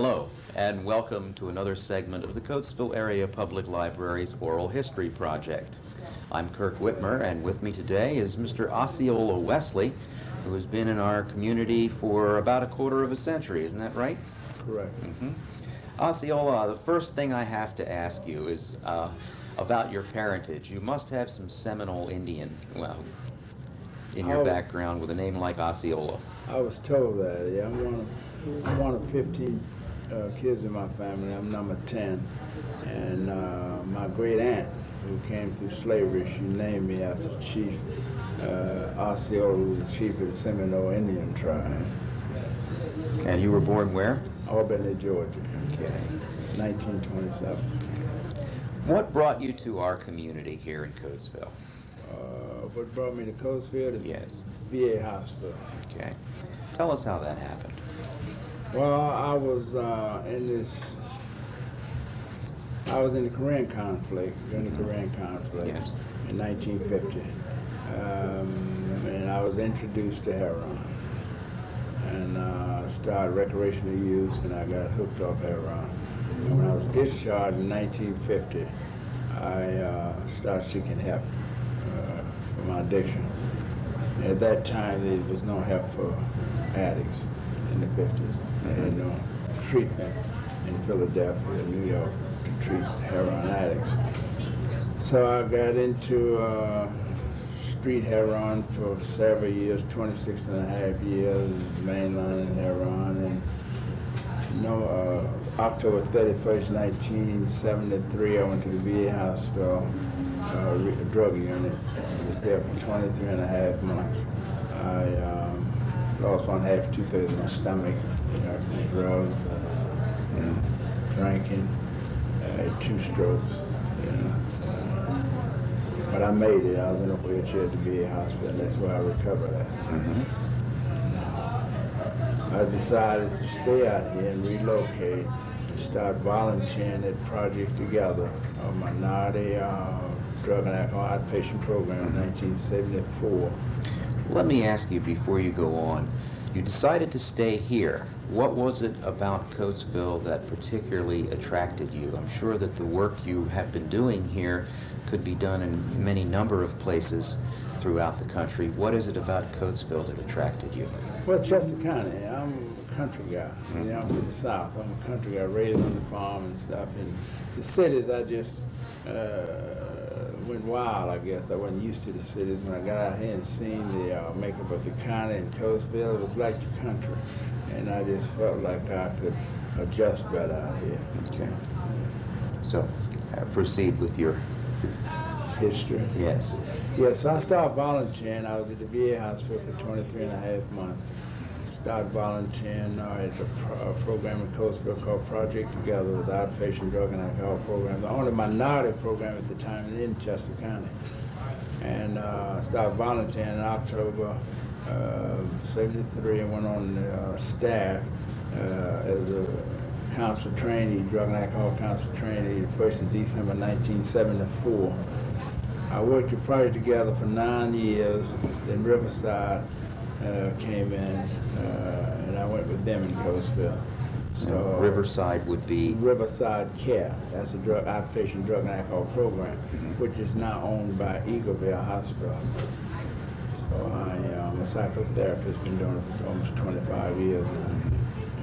Hello, and welcome to another segment of the Coatesville Area Public Library's Oral History Project. I'm Kirk Witmer, and with me today is Mr. Oscela Wesley, who has been in our community for about a quarter of a century. Isn't that right? Correct. Osceola, the first thing I have to ask you is about your parentage. You must have some Seminole Indian, well, in your background with a name like Osceola. I was told that. Yeah, I'm one of 15 kids in my family. I'm number 10. And my great aunt, who came through slavery, she named me after Chief Osceola, who was the chief of the Seminole Indian tribe. And you were born where? Albany, Georgia. Okay. 1927. What brought you to our community here in Coatesville? What brought me to Coatesville? Yes. VA hospital. Okay. Tell us how that happened. Well, I was in the Korean conflict, during the Korean conflict in 1950. And I was introduced to heroin. And started recreational use, and I got hooked off heroin. And when I was discharged in 1950, I started seeking help for my addiction. At that time, there was no help for addicts in the 50s. They had no treatment in Philadelphia, New York, to treat heroin addicts. So I got into street heroin for several years, 26 and a half years, mainline heroin. And October 31st, 1973, I went to the VA hospital, drug unit. I was there for 23 and a half months. I lost 1/2, 2/3 of my stomach from drugs, drinking, I had 2 strokes. But I made it. I was in a wheelchair at the VA hospital. That's where I recovered at. I decided to stay out here and relocate and start volunteering at Project Together, a minority drug and alcohol outpatient program in 1974. Let me ask you before you go on. You decided to stay here. What was it about Coatesville that particularly attracted you? I'm sure that the work you have been doing here could be done in many number of places throughout the country. What is it about Coatesville that attracted you? Well, Chester County. I'm a country guy. I'm from the South. I'm a country guy, raised on the farm and stuff. In the cities, I just went wild, I guess. I wasn't used to the cities. When I got out here and seen the makeup of the county in Coatesville, it was like the country. And I just felt like I could adjust better out here. Okay. So, proceed with your history. Yes. Yes, so I started volunteering. I was at the VA hospital for 23 and a half months. Started volunteering at a program in Coatesville called Project Together, with outpatient drug and alcohol program, the only minority program at the time in Chester County. And started volunteering in October '73 and went on the staff as a counselor trainee, drug and alcohol counselor trainee, the 1st of December 1974. I worked at Project Together for 9 years. Then Riverside came in, and I went with them in Coatesville. So Riverside would be? Riverside Care. That's a outpatient drug and alcohol program, which is now owned by Eagleville Hospital. So I'm a psychotherapist, been doing it for almost 25 years now.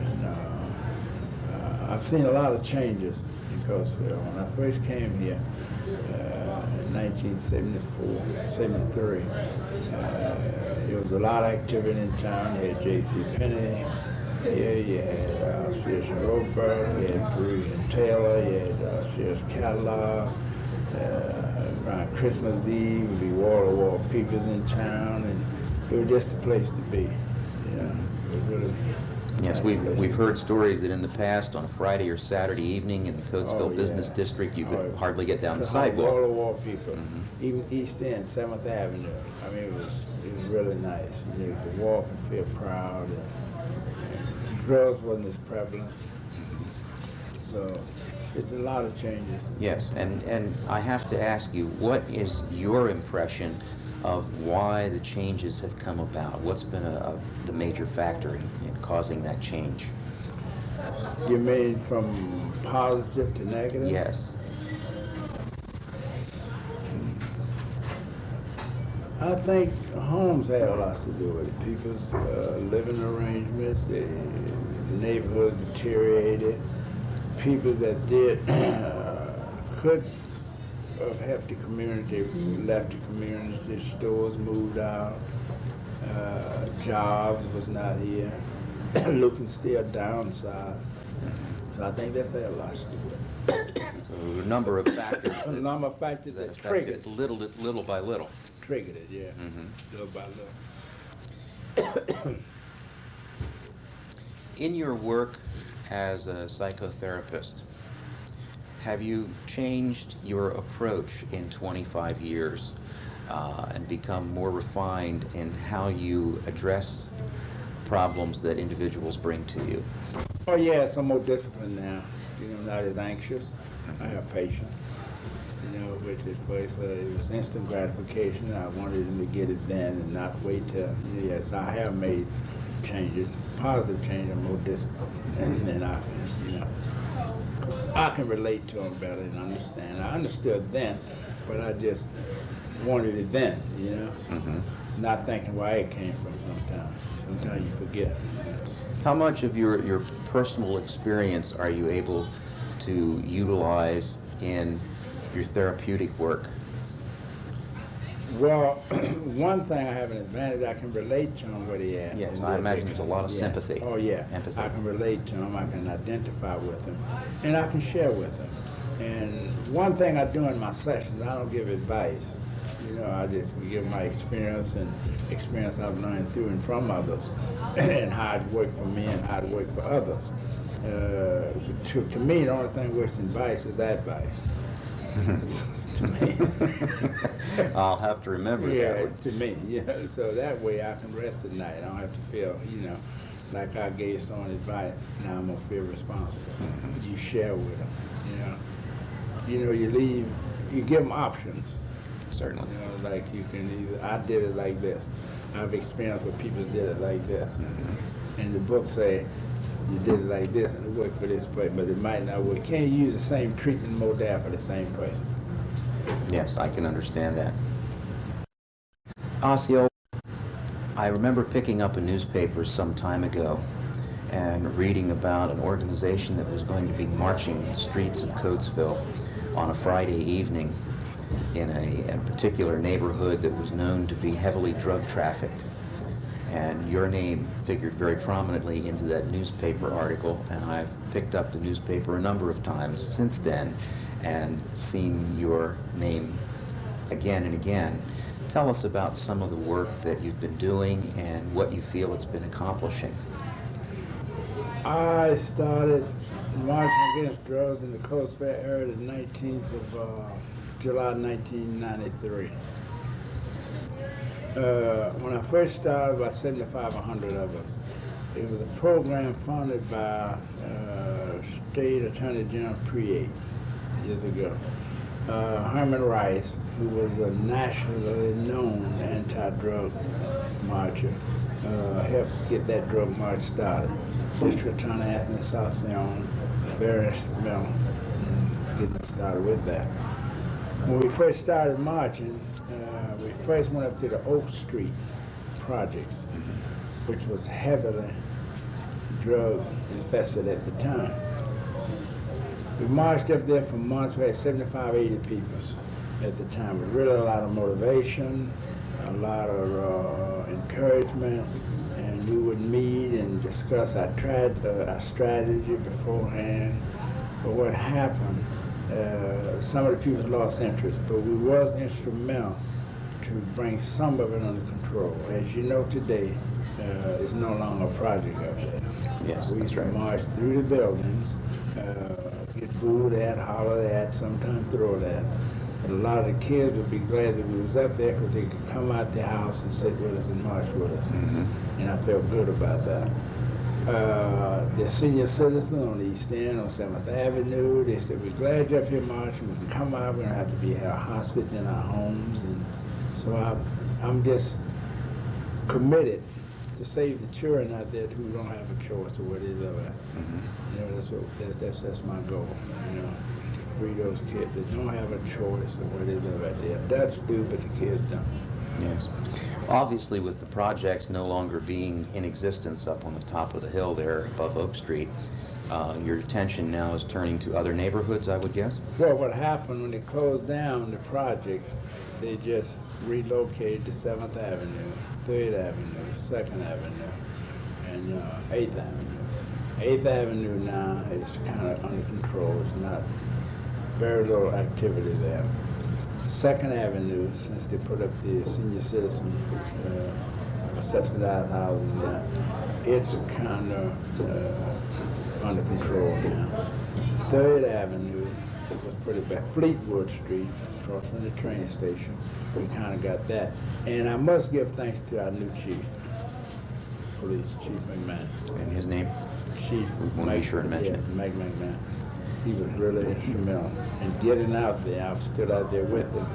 And I've seen a lot of changes in Coatesville. When I first came here, in 1974, 73, there was a lot of activity in town. You had J.C. Penney here, you had Sears Roebuck, you had Parisian Taylor, you had Sears Catalog. Around Christmas Eve, would be wall-to-wall peepers in town, and it was just a place to be. It was really. Yes, we've heard stories that in the past, on a Friday or Saturday evening in the Coatesville Business District, you could hardly get down the sidewalk. Wall-to-wall people, even East End, 7th Avenue. I mean, it was really nice. You could walk and feel proud. And drugs wasn't as prevalent, so it's a lot of changes. Yes, and I have to ask you, what is your impression of why the changes have come about? What's been the major factor in causing that change? You mean from positive to negative? Yes. I think homes have a lot to do with it. People's living arrangements, the neighborhoods deteriorated. People that did could have helped the community left the community. Stores moved out. Jobs was not here. Looking still downside. So I think that's a lot to do with it. So a number of factors. A number of factors that affected triggered it little by little. Triggered it, yeah. Little by little. In your work as a psychotherapist, have you changed your approach in 25 years and become more refined in how you address problems that individuals bring to you? Oh yes, I'm more disciplined now. You know, not as anxious. I have patience. You know, which is it was instant gratification. I wanted them to get it then and not wait till. Yes, I have made changes, positive change. I'm more disciplined, and I, you know, I can relate to them better and understand. I understood then, but I just wanted it then. You know, not thinking where it came from. Sometimes you forget. How much of your personal experience are you able to utilize in your therapeutic work? Well, one thing I have an advantage, I can relate to him where he at. Yes, I imagine there's a lot of sympathy. Oh yeah, empathy. I can relate to him, I can identify with him, and I can share with him. And one thing I do in my sessions, I don't give advice. You know, I just give my experience and experience I've learned through and from others, and how it worked for me and how it worked for others. To me, the only thing worse than advice is advice. To me. I'll have to remember that one. To me, yeah. So that way I can rest at night. I don't have to feel, you know, like I gave someone advice. Now I'm gonna feel responsible. You share with them, you know. You know, you give them options. Certainly. You know, like you can either, I did it like this. I've experienced where people did it like this. And the book say, you did it like this and it worked for this person, but it might not work. Can't use the same treatment modality for the same person. Yes, I can understand that. Oscela, I remember picking up a newspaper some time ago and reading about an organization that was going to be marching the streets of Coatesville on a Friday evening in a particular neighborhood that was known to be heavily drug trafficked. And your name figured very prominently into that newspaper article, and I've picked up the newspaper a number of times since then and seen your name again and again. Tell us about some of the work that you've been doing and what you feel it's been accomplishing. I started marching against drugs in the Coatesville area the 19th of July 1993. When I first started, about 7,500 of us. It was a program funded by State Attorney General Priate years ago. Herman Rice, who was a nationally known anti-drug marcher, helped get that drug march started. District Attorney Anthony Saffron, very instrumental in getting us started with that. When we first started marching, we first went up to the Oak Street projects, which was heavily drug infested at the time. We marched up there for months. We had 75, 80 people at the time. With really a lot of motivation, a lot of encouragement, and we would meet and discuss our strategy beforehand. But what happened, some of the people lost interest, but we was instrumental to bring some of it under control. As you know today, it's no longer a project up there. Yes, We that's right. march through the buildings, get booed at, hollered at, sometimes thrown at. But a lot of the kids would be glad that we was up there because they could come out their house and sit with us and march with us. And I felt good about that. The senior citizens on the East End, on 7th Avenue, they said, we're glad you're up here marching. We can come out. We don't have to be held hostage in our homes. And so I'm just committed to save the children out there who don't have a choice of where they live at. You know, that's my goal. You know, to free those kids that don't have a choice of where they live at. If that's stupid, the kids don't. Yes. Obviously, with the projects no longer being in existence up on the top of the hill there above Oak Street, your attention now is turning to other neighborhoods, I would guess? Well, what happened when they closed down the projects, they just relocated to 7th Avenue, 3rd Avenue, 2nd Avenue, and 8th Avenue. 8th Avenue now is kind of under control. It's not very little activity there. 2nd Avenue, since they put up the senior citizen subsidized housing there, it's kind of under control now. 3rd Avenue was pretty bad. Fleetwood Street, across from the train station, we kind of got that. And I must give thanks to our new chief, police, Chief McMahon. And his name? Chief. We want to be sure and mention it. Mike McMahon. He was really instrumental in getting out there. I stood out there with him.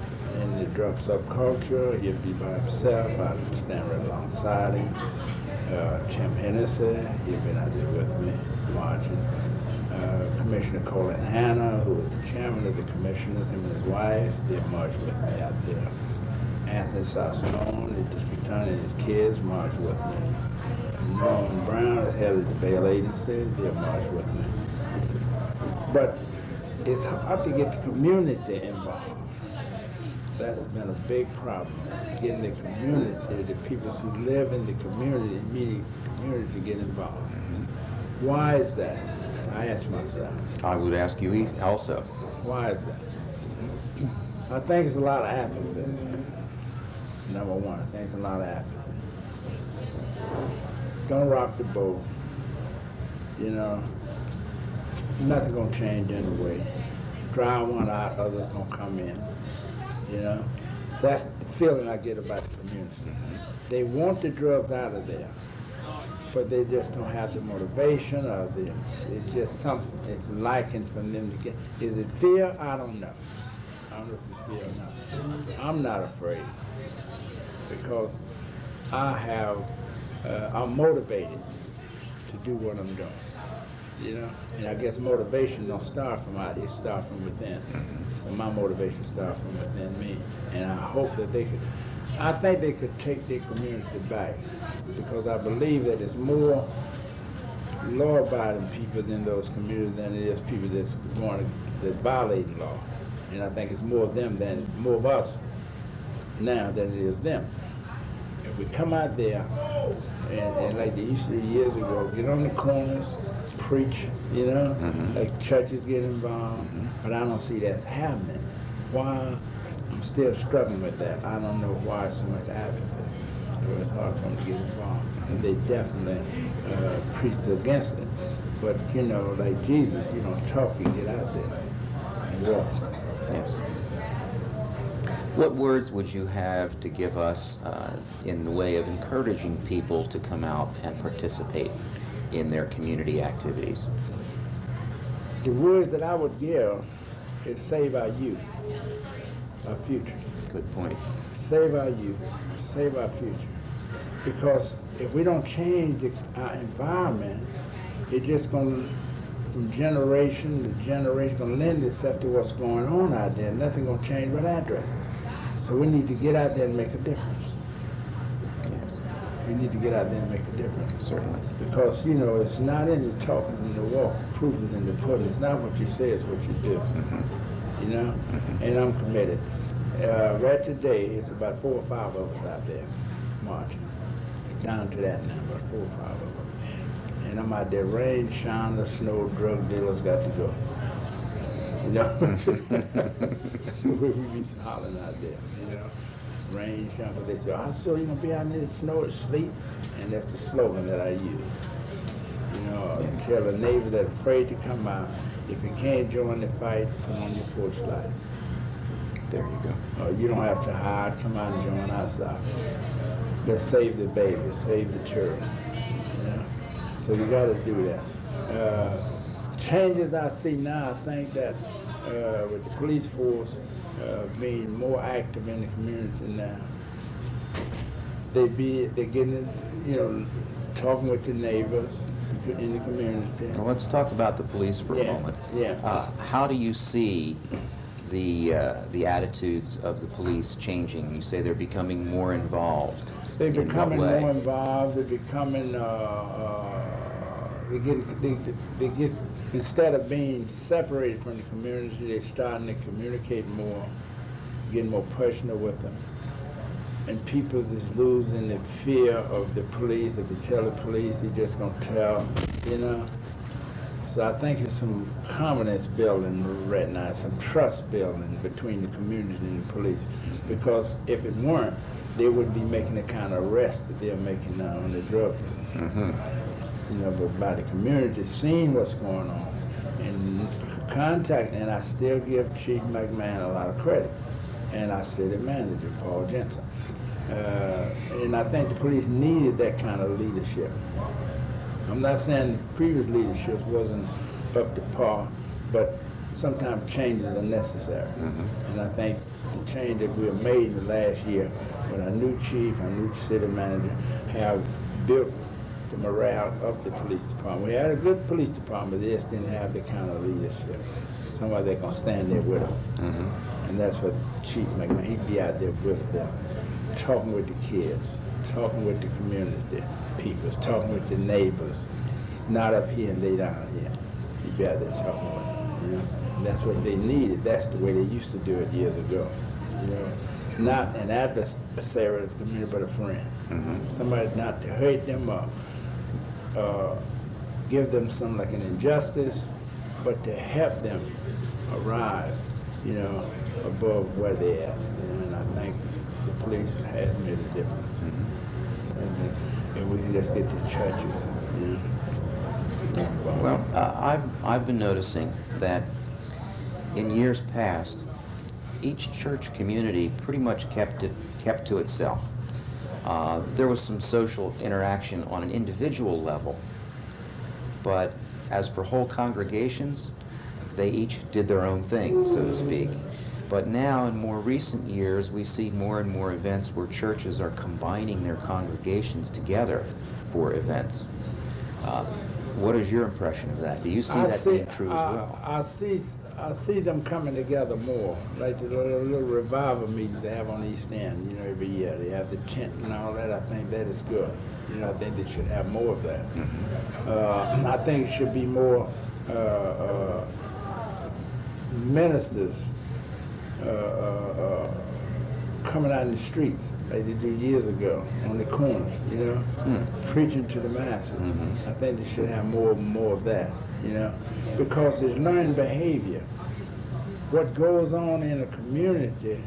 In the drug subculture, he'd be by himself. I'd stand right alongside him. Tim Hennessy, he'd been out there with me, marching. Commissioner Colin Hanna, who was the chairman of the commissioners, him and his wife, they marched with me out there. Anthony Saffron, the district attorney, and his kids marched with me. Norman Brown, the head of the bail agency, they marched with me. But it's hard to get the community involved. That's been a big problem, getting the community, the people who live in the community, immediate community, to get involved. Why is that? I ask myself. I would ask you also. Why is that? I think it's a lot of apathy. Number one, I think it's a lot of apathy. Don't rock the boat. You know, nothing gonna change anyway. Dry one out, others gonna come in. You know, that's the feeling I get about the community. They want the drugs out of there, but they just don't have the motivation, or it's just something, it's liking from them to get. Is it fear? I don't know. I don't know if it's fear or not. I'm not afraid, because I'm motivated to do what I'm doing. You know, and I guess motivation don't start from out, it starts from within. So my motivation starts from within me, and I hope that I think they could take their community back, because I believe that it's more law-abiding people in those communities than it is people that's violating law. And I think it's more of us now than it is them. If we come out there and like they used to do years ago, get on the corners, preach, you know, like churches get involved, but I don't see that's happening. Why? I'm still struggling with that. I don't know why so much apathy. It's hard for them to get involved. And they definitely preach against it. But, you know, like Jesus, you don't talk, you get out there and walk. Yes. What words would you have to give us in the way of encouraging people to come out and participate in their community activities? The words that I would give is save our youth, our future. Good point. Save our youth, save our future. Because if we don't change our environment, it's just going to, from generation to generation, going to lend itself to what's going on out there. Nothing going to change but addresses. So we need to get out there and make a difference. Yes. We need to get out there and make a difference. Certainly. Because, you know, it's not in the talk, it's in the walk. The proof is in the pudding. It's not what you say, it's what you do. You know? And I'm committed. Right today, it's about 4 or 5 of us out there marching. Down to that now, about 4 or 5 of them. And I'm out there, rain, shine, or snow, drug dealers got to go. You know? That's the way we be hollering out there, you know? Rain, shine, but they say, oh, so you gonna be out in the snow or sleep? And that's the slogan that I use. You know, tell a neighbor that's afraid to come out, if you can't join the fight, put on your porch light. There you go. You don't have to hide, come out and join our side. Let's save the baby, save the children. You know? So you got to do that. Changes I see now, I think that with the police force being more active in the community now, they're getting, talking with the neighbors in the community. Well, let's talk about the police for a moment. Yeah. How do you see the attitudes of the police changing? You say they're becoming more involved. They're In what becoming way? more involved. They're becoming. They get instead of being separated from the community, they're starting to communicate more, getting more personal with them. And people is losing the fear of the police. If you tell the police, they're just gonna tell, So I think it's some confidence building right now, some trust building between the community and the police. Because if it weren't, they wouldn't be making the kind of arrests that they're making now on the drugs. But by the community seeing what's going on and contact, and I still give Chief McMahon a lot of credit, and our city manager, Paul Jensen. And I think the police needed that kind of leadership. I'm not saying the previous leadership wasn't up to par, but sometimes changes are necessary. And I think the change that we have made in the last year with our new chief, our new city manager, have built the morale of the police department. We had a good police department, they just didn't have the kind of leadership. Somebody that's gonna stand there with them. And that's what Chief McMahon, he'd be out there with them, talking with the kids, talking with the community people, talking with the neighbors. It's not up here and they down here. He'd be out there talking with them, And that's what they needed. That's the way they used to do it years ago. Not an adversary of the community, but a friend. Somebody not to hurt them or give them something like an injustice, but to help them arrive, above where they're at. And I think the police has made a difference. And we can just get to churches. Well, I've been noticing that in years past, each church community pretty much kept to itself. There was some social interaction on an individual level, but as for whole congregations, they each did their own thing, so to speak. But now, in more recent years, we see more and more events where churches are combining their congregations together for events. What is your impression of that? Do you see that being true as well? I see them coming together more, like the little revival meetings they have on East End, every year. They have the tent and all that. I think that is good. I think they should have more of that. I think it should be more ministers coming out in the streets like they do years ago on the corners, preaching to the masses. I think they should have more of that, because it's learned behavior. What goes on in a community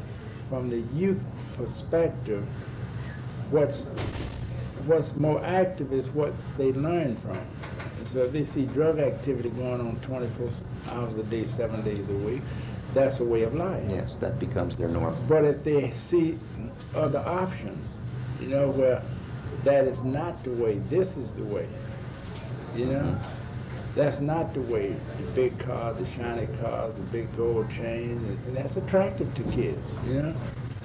from the youth perspective, what's more active is what they learn from. So if they see drug activity going on 24 hours a day, 7 days a week, that's a way of life. Yes, that becomes their norm. But if they see other options, where that is not the way, this is the way, that's not the way. The big cars, the shiny cars, the big gold chains, and that's attractive to kids,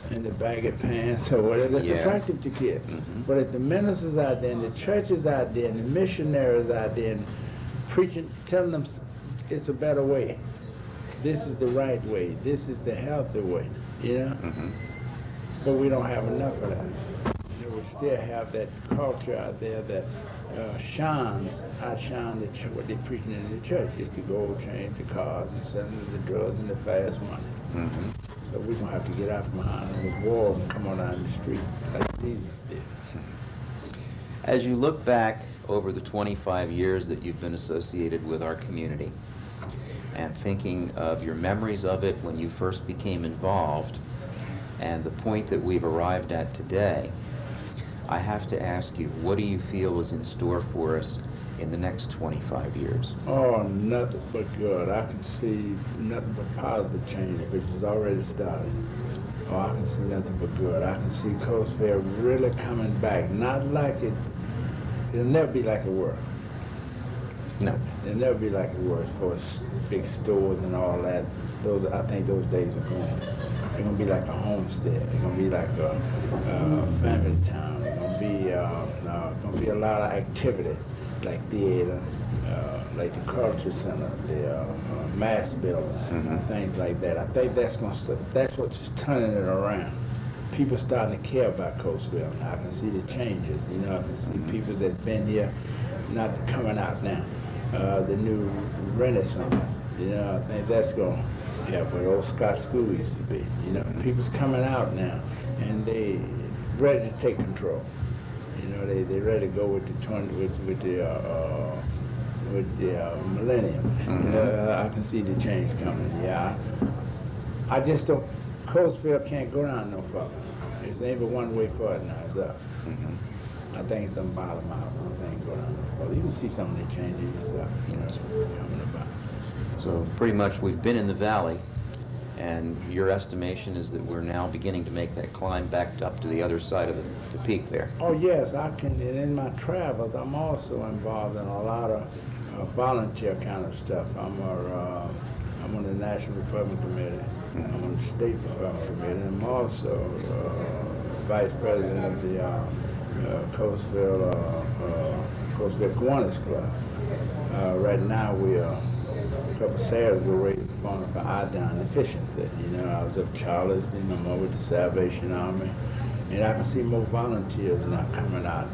and the baggy pants or whatever, that's attractive to kids. But if the ministers out there and the churches out there and the missionaries out there and preaching, telling them it's a better way, this is the right way, this is the healthy way, But we don't have enough of that. We still have that culture out there that outshines what they're preaching in the church. It's the gold chains, the cars, and selling the drugs and the fast money. So we're going to have to get out from behind those walls and come on down the street like Jesus did. As you look back over the 25 years that you've been associated with our community, and thinking of your memories of it when you first became involved, and the point that we've arrived at today, I have to ask you, what do you feel is in store for us in the next 25 years? Oh, nothing but good. I can see nothing but positive change, which has already started. Oh, I can see nothing but good. I can see Coatesville really coming back. Not like it'll never be like it was. No. It'll never be like it was for big stores and all that. I think those days are gone. It's gonna be like a homestead. It's gonna be like a family town. It's gonna be a lot of activity, like theater, like the culture center, the mass building, things like that. I think that's what's turning it around. People starting to care about Coatesville. I can see the changes. You know, I can see people that've been here not coming out now. The new Renaissance. You know, I think that's going to help where old Scott School used to be. You know, people's coming out now, and they ready to take control. You know, they ready to go with the millennium. I can see the change coming. Yeah, I just don't. Coatesville can't go down no further. It's ain't but one way forward now. It's up. I think it's done bottom out. I think go down no further. You can see some of the changes yourself. You know, coming about. So pretty much we've been in the valley, and your estimation is that we're now beginning to make that climb back up to the other side of the peak there. Oh yes, I can. And in my travels, I'm also involved in a lot of volunteer kind of stuff. I'm on the National Republican Committee. I'm on the State Republican Committee. I'm also Vice President of the Coatesville Kiwanis Club. Right now, a couple of Saturdays we're raising funds for iodine deficiency. You know, I was up Charles, you know, I'm over the Salvation Army, and I can see more volunteers now coming out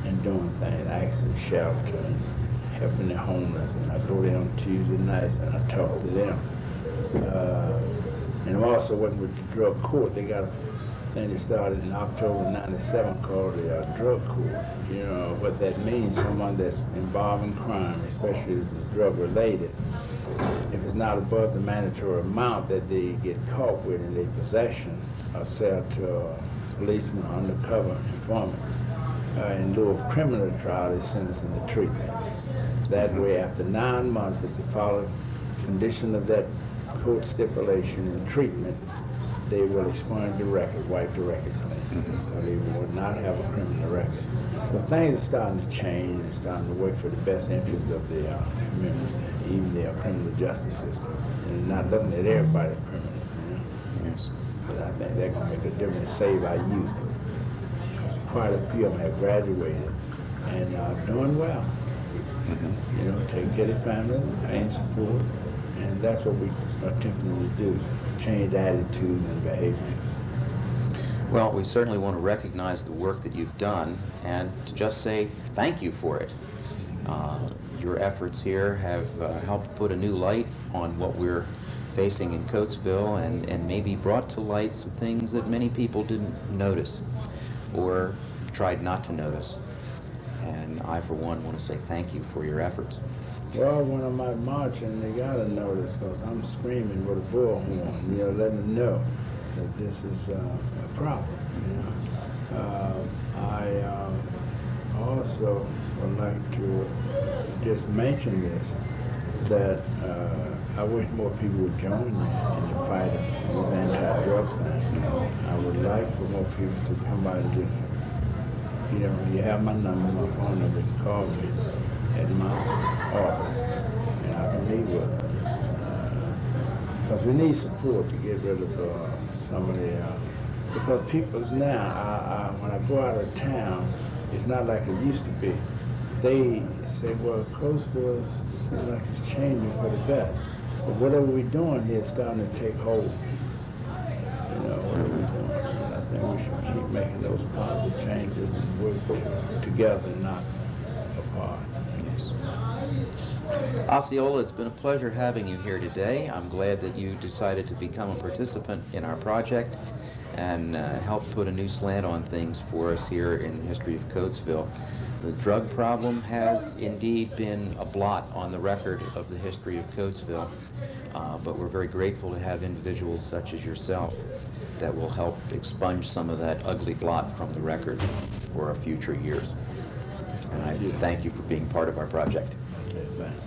and doing things, accessing shelter and helping the homeless. And I go there on Tuesday nights and I talk to them. And I'm also working with the drug court. They got a thing that started in October '97 called the drug court. You know what that means? Someone that's involved in crime, especially if it's drug related. If it's not above the mandatory amount that they get caught with in their possession, or sell to a policeman or undercover informant, in lieu of criminal trial, they sentence them to treatment. That way, after 9 months, if they follow condition of that court stipulation and treatment, they will expunge the record, wipe the record clean. So they will not have a criminal record. So things are starting to change and starting to work for the best interests of the community, even the criminal justice system. And not looking at everybody's criminal. You know? Yes. But I think they're going to make a difference, save our youth. Because quite a few of them have graduated and are doing well. You know, taking care of their family, paying support. And that's what we are attempting to do, change attitudes and behaviors. Well, we certainly want to recognize the work that you've done and to just say thank you for it. Your efforts here have helped put a new light on what we're facing in Coatesville and maybe brought to light some things that many people didn't notice or tried not to notice. And I, for one, want to say thank you for your efforts. Well, when I'm out marching, they got to notice because I'm screaming with a bullhorn, you know, letting them know that this is a problem, you know. I also would like to just mention this, that I wish more people would join me in the fight of this anti-drug thing. I would like for more people to come out and just, you know, you have my number, my phone number, you can call me at my office, and I can meet with them. Because we need support to get rid of some of the, because people's now, when I go out of town, it's not like it used to be. They say, well, Coatesville seems like it's changing for the best. So whatever we're doing here is starting to take hold. You know, what are we doing? And I think we should keep making those positive changes and work together, not apart. Osceola, it's been a pleasure having you here today. I'm glad that you decided to become a participant in our project and help put a new slant on things for us here in the history of Coatesville. The drug problem has indeed been a blot on the record of the history of Coatesville, but we're very grateful to have individuals such as yourself that will help expunge some of that ugly blot from the record for our future years. And I thank you for being part of our project. Okay, thanks.